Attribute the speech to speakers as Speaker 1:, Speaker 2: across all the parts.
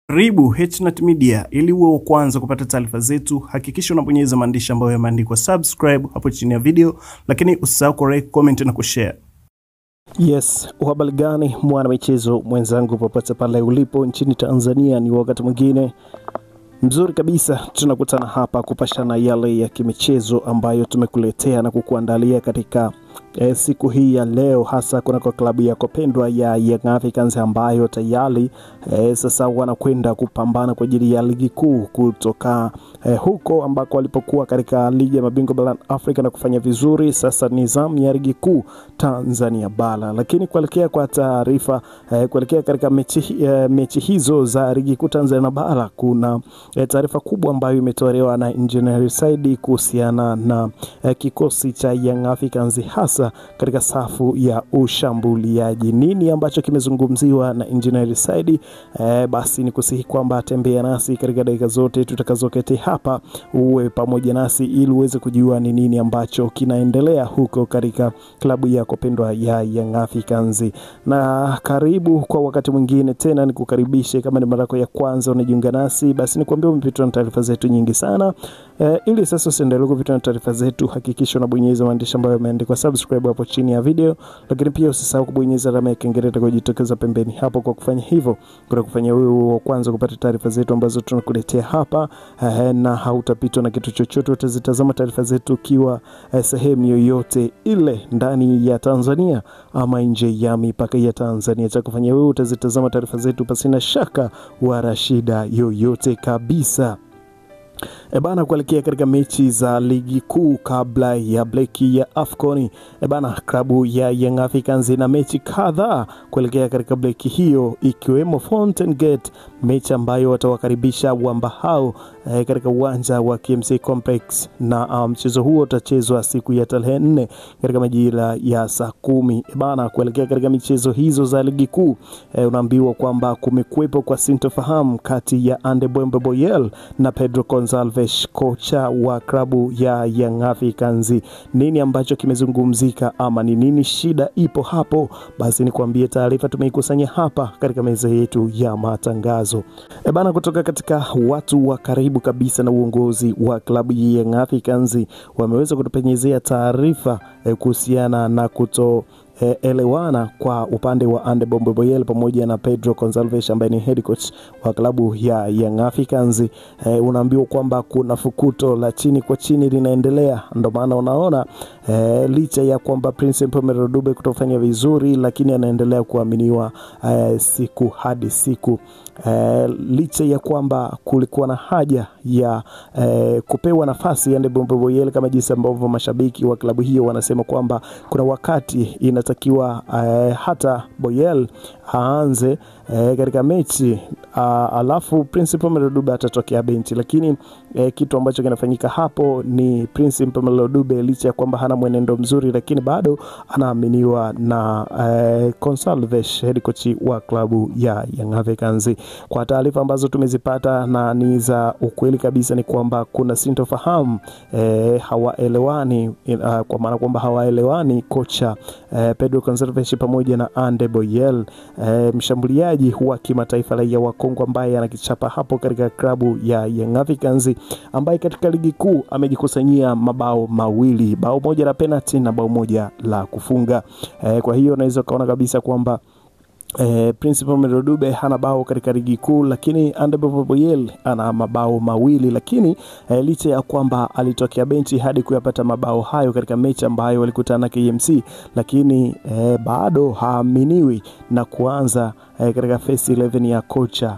Speaker 1: Karibu H-Nut Media, ili uwe wa kwanza kupata taarifa zetu. Hakikisha unabonyeza maandishi ambayo yameandikwa subscribe hapo chini ya video, lakini usisahau ku like, comment na kushare.
Speaker 2: Yes, habari gani mwana michezo mwenzangu popote pale ulipo nchini Tanzania? Ni wakati mwingine mzuri kabisa tunakutana hapa kupashana yale ya kimichezo ambayo tumekuletea na kukuandalia katika siku hii ya leo, hasa kuna kwa klabu yako pendwa ya Young Africans ambayo tayari sasa wanakwenda kupambana kwa ajili ya ligi kuu kutoka huko ambako walipokuwa katika ligi ya mabingwa barani Afrika na kufanya vizuri. Sasa ni zamu ya ligi kuu Tanzania bara, lakini kuelekea kwa taarifa kuelekea katika mechi hizo za ligi kuu Tanzania bara, kuna taarifa kubwa ambayo imetolewa na Engineer Said kuhusiana na kikosi cha Young Africans hasa katika safu ya ushambuliaji. Nini ambacho kimezungumziwa na Engineer Said? Basi ni kusihi kwamba tembea nasi katika dakika zote tutakazoketi hapa, uwe pamoja nasi ili uweze kujua ni nini ambacho kinaendelea huko katika klabu yako pendwa ya Young Africans. Na karibu kwa wakati mwingine tena, nikukaribishe kama ni mara yako ya kwanza unajiunga nasi, basi nikwambie umepitwa na taarifa zetu nyingi sana. Ili sasa usiendelee kupitwa na taarifa zetu, hakikisha unabonyeza maandishi ambayo yameandikwa subscribe hapo chini ya video, lakini pia usisahau kubonyeza alama ya kengele itakayojitokeza pembeni hapo. Kwa kufanya hivyo kufanya wewe wa kwanza kupata taarifa zetu ambazo tunakuletea hapa, na hautapitwa na kitu chochote. Utazitazama taarifa zetu ukiwa sehemu yoyote ile ndani ya Tanzania ama nje ya mipaka ya Tanzania. Cha kufanya wewe utazitazama taarifa zetu pasina shaka wala shida yoyote kabisa. Bana, kuelekea katika mechi za ligi kuu kabla ya break ya AFCON, bana, klabu ya Young Africans na mechi kadhaa kuelekea katika break hiyo, ikiwemo Fountain Gate, mechi ambayo watawakaribisha Wamba hao katika uwanja wa KMC Complex, na mchezo huo utachezwa siku ya tarehe 4 katika majira ya saa 10. Bana, kuelekea katika michezo hizo za ligi kuu, unaambiwa kwamba kumekuwepo kwa sintofahamu kati ya Andebwembe Boyel na Pedro Gonçalves, kocha wa klabu ya Young Africans. Nini ambacho kimezungumzika ama ni nini shida ipo hapo? Basi nikwambie taarifa tumeikusanya hapa katika meza yetu ya matangazo. Bana, kutoka katika watu wa karibu kabisa na uongozi wa klabu ya Young Africans wameweza kutupenyezea taarifa kuhusiana na elewana kwa upande wa Andebwembe Boyel pamoja na Pedro Gonçalves ambaye ni head coach wa klabu ya Young Africans. Unaambiwa kwamba kuna fukuto la chini kwa chini linaendelea. Ndio maana unaona licha ya kwamba Prince Mpomero Dube kutofanya vizuri, lakini anaendelea kuaminiwa siku hadi siku. Licha ya kwamba kulikuwa na haja ya kupewa nafasi Andebwembe Boyel, kama jinsi ambavyo mashabiki wa klabu hiyo wanasema kwamba kuna wakati inatakiwa hata Boyel aanze katika mechi alafu Prince Mpomero Dube atatokea benchi, lakini kitu ambacho kinafanyika hapo ni Prince Mpomero Dube licha ya kwamba hana mwenendo mzuri, lakini bado anaaminiwa na Gonçalves, head coach wa klabu ya Young Africans. Kwa taarifa ambazo tumezipata na ni za ukweli kabisa, ni kwamba kuna sintofahamu, hawaelewani, kwa maana kwamba hawaelewani kocha Pedro Gonçalves pamoja na Ande Boyel, mshambuliaji wa kimataifa raia wa Kongo ambaye anakichapa hapo katika klabu ya Young Africans, ambaye katika ligi kuu amejikusanyia mabao mawili, bao moja la penalty na bao moja la kufunga. Kwa hiyo unaweza kaona kabisa kwamba Prince Mpomero Dube hana bao katika ligi kuu, lakini Andebwembe Boyel ana mabao mawili, lakini licha ya kwamba alitokea benchi hadi kuyapata mabao hayo katika mechi ambayo walikutana na KMC, lakini bado haaminiwi na kuanza katika first 11 ya kocha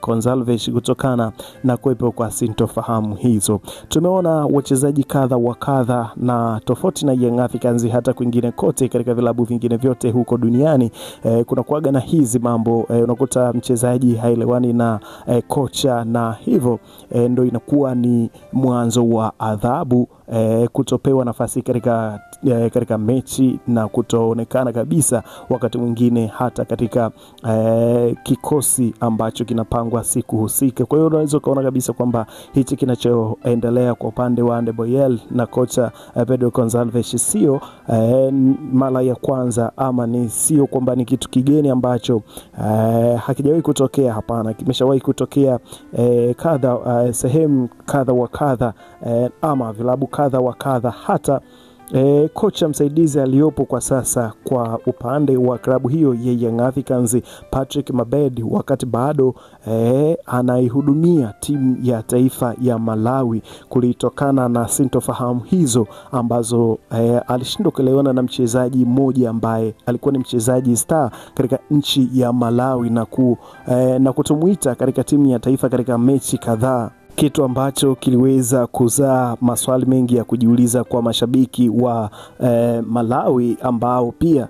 Speaker 2: Gonçalves kutokana na kuwepo kwa sintofahamu hizo. Tumeona wachezaji kadha wa kadha, na tofauti na Young Africans hata kwingine kote katika vilabu vingine vyote huko duniani kuna kuaga na hizi mambo, unakuta mchezaji haelewani na kocha, na hivyo ndio inakuwa ni mwanzo wa adhabu kutopewa nafasi katika mechi na kutoonekana kabisa wakati mwingine hata katika kikosi ambacho kinapangwa siku husika. Kwa hiyo unaweza kuona kabisa kwamba hichi kinachoendelea kwa upande wa Ande Boyel na kocha Pedro Gonçalves sio mara ya kwanza, ama ni sio kwamba ni kitu kigeni ambacho hakijawahi kutokea. Hapana, kimeshawahi kutokea sehemu kadha wa kadha, ama vilabu kadha wa kadha. Hata kocha msaidizi aliyopo kwa sasa kwa upande wa klabu hiyo ya Young Africans, Patrick Mabedi, wakati bado anaihudumia timu ya taifa ya Malawi, kulitokana na sintofahamu hizo ambazo alishindwa kuelewana na mchezaji mmoja ambaye alikuwa ni mchezaji star katika nchi ya Malawi na kutumuita katika timu ya taifa katika mechi kadhaa, kitu ambacho kiliweza kuzaa maswali mengi ya kujiuliza kwa mashabiki wa Malawi, ambao pia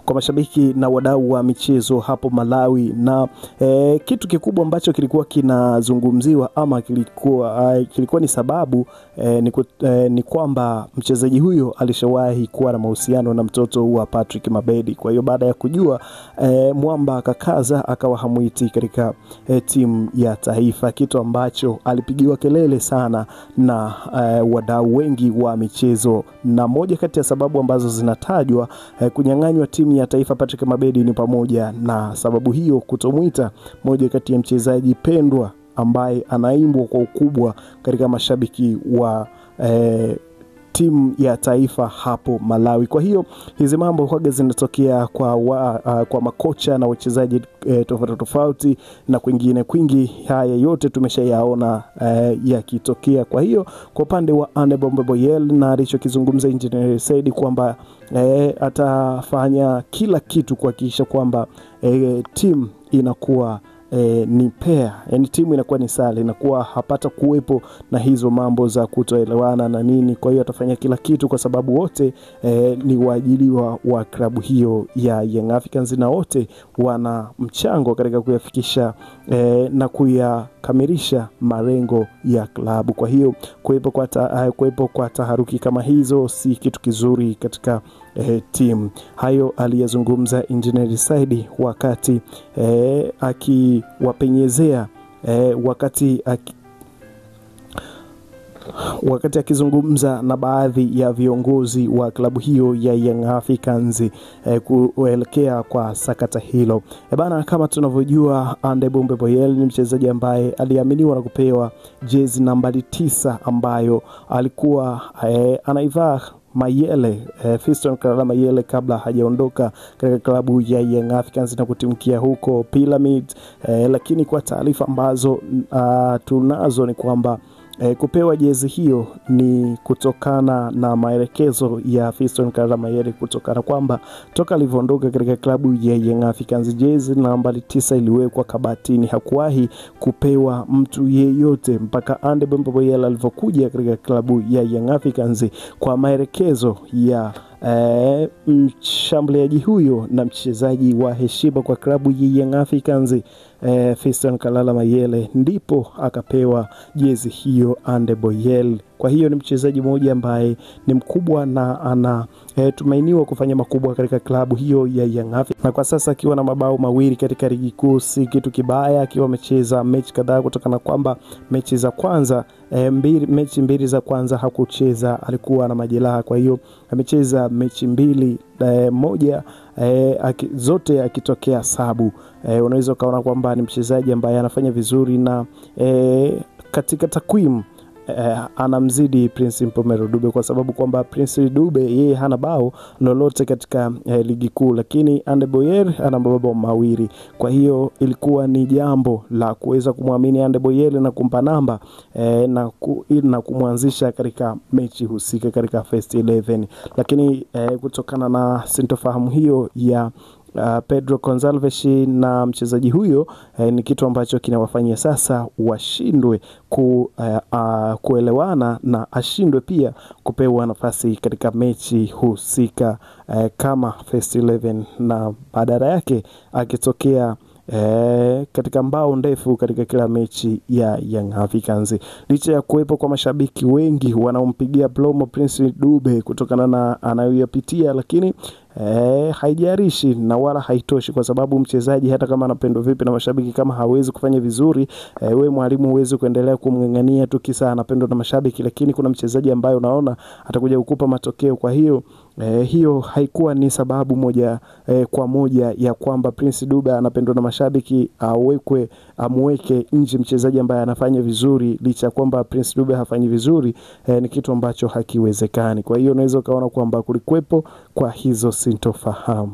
Speaker 2: kwa mashabiki na wadau wa michezo hapo Malawi. Na kitu kikubwa ambacho kilikuwa kinazungumziwa, ama kilikuwa ni sababu ni kwamba mchezaji huyo alishawahi kuwa na mahusiano na mtoto wa Patrick Mabedi. Kwa hiyo baada ya kujua mwamba akakaza, akawa hamuiti katika timu ya taifa, kitu ambacho alipigiwa kelele sana na wadau wengi wa michezo. Na moja kati ya sababu ambazo zinatajwa kunyang'anywa timu ya taifa Patrick Mabedi ni pamoja na sababu hiyo kutomuita moja kati ya mchezaji pendwa ambaye anaimbwa kwa ukubwa katika mashabiki wa timu ya taifa hapo Malawi. Kwa hiyo hizi mambo huaga zinatokea kwa makocha na wachezaji tofauti na kwingine kwingi. Haya yote tumeshayaona yakitokea. Kwa hiyo kwa upande wa Ande Boyel na alichokizungumza Engineer Said kwamba atafanya kila kitu kuhakikisha kwamba timu inakuwa ni pair, yani timu inakuwa ni sale, inakuwa hapata kuwepo na hizo mambo za kutoelewana na nini. Kwa hiyo atafanya kila kitu kwa sababu wote ni waajiriwa wa klabu hiyo ya Young Africans, na wote wana mchango katika kuyafikisha na kuyakamilisha malengo ya klabu. Kwa hiyo kuwepo kwa taharuki kama hizo si kitu kizuri katika team. Hayo aliyazungumza Engineer Said wakati akiwapenyezea wakati akizungumza na baadhi ya viongozi wa klabu hiyo ya Young Africans kuelekea kwa sakata hilo. Bana, kama tunavyojua Ande Boyel ni mchezaji ambaye aliaminiwa na kupewa jezi nambari 9 ambayo alikuwa anaivaa Mayele, Fiston Kalala Mayele, kabla hajaondoka katika klabu ya Young Africans na kutimkia huko Pyramid. Lakini kwa taarifa ambazo tunazo ni kwamba kupewa jezi hiyo ni kutokana na maelekezo ya Fiston Kalala Mayele, kutokana kwamba toka alivyoondoka katika klabu ya Young Africans jezi nambari 9 iliwekwa kabatini, hakuwahi kupewa mtu yeyote mpaka Ande Boyel alivyokuja katika klabu ya Young Africans kwa maelekezo ya mshambuliaji huyo na mchezaji wa heshima kwa klabu ya Young Africans Fiston Kalala Mayele, ndipo akapewa jezi hiyo Ande Boyel. Kwa hiyo ni mchezaji mmoja ambaye ni mkubwa na ana tumainiwa kufanya makubwa katika klabu hiyo ya Young Africans, na kwa sasa akiwa na mabao mawili katika ligi kuu si kitu kibaya, akiwa amecheza mechi kadhaa, kutokana kwamba mechi za kwanza mechi mbili za kwanza hakucheza, alikuwa na majeraha. Kwa hiyo amecheza mechi mbili, moja zote akitokea sabu. Unaweza kaona kwamba ni mchezaji ambaye anafanya vizuri, na katika takwimu anamzidi Prince Mpomero Dube, kwa sababu kwamba Prince Dube yeye hana bao lolote katika ligi kuu, lakini Ande Boyel ana mabao mawili. Kwa hiyo ilikuwa ni jambo la kuweza kumwamini Ande Boyel na kumpa namba na kumwanzisha katika mechi husika katika first 11. Lakini kutokana na sintofahamu hiyo ya Pedro Gonçalves na mchezaji huyo, ni kitu ambacho kinawafanyia sasa washindwe kuelewana, na ashindwe pia kupewa nafasi katika mechi husika kama first 11, na badala yake akitokea katika mbao ndefu katika kila mechi ya Young Africans. Licha ya kuwepo kwa mashabiki wengi wanaompigia promo Prince Dube kutokana na anayoyapitia, lakini haijarishi na wala haitoshi, kwa sababu mchezaji hata kama anapendwa vipi na mashabiki, kama hawezi kufanya vizuri, wewe mwalimu huwezi kuendelea kumngangania tu kisa anapendwa na mashabiki. Lakini kuna mchezaji ambaye unaona atakuja kukupa matokeo. Kwa hiyo hiyo haikuwa ni sababu moja kwa moja ya kwamba Prince Dube anapendwa na mashabiki amweke nje mchezaji ambaye anafanya vizuri, licha kwamba Prince Dube hafanyi vizuri. Ni kitu ambacho hakiwezekani. Kwa hiyo unaweza kaona kwamba kulikuwepo kwa hizo sintofahamu.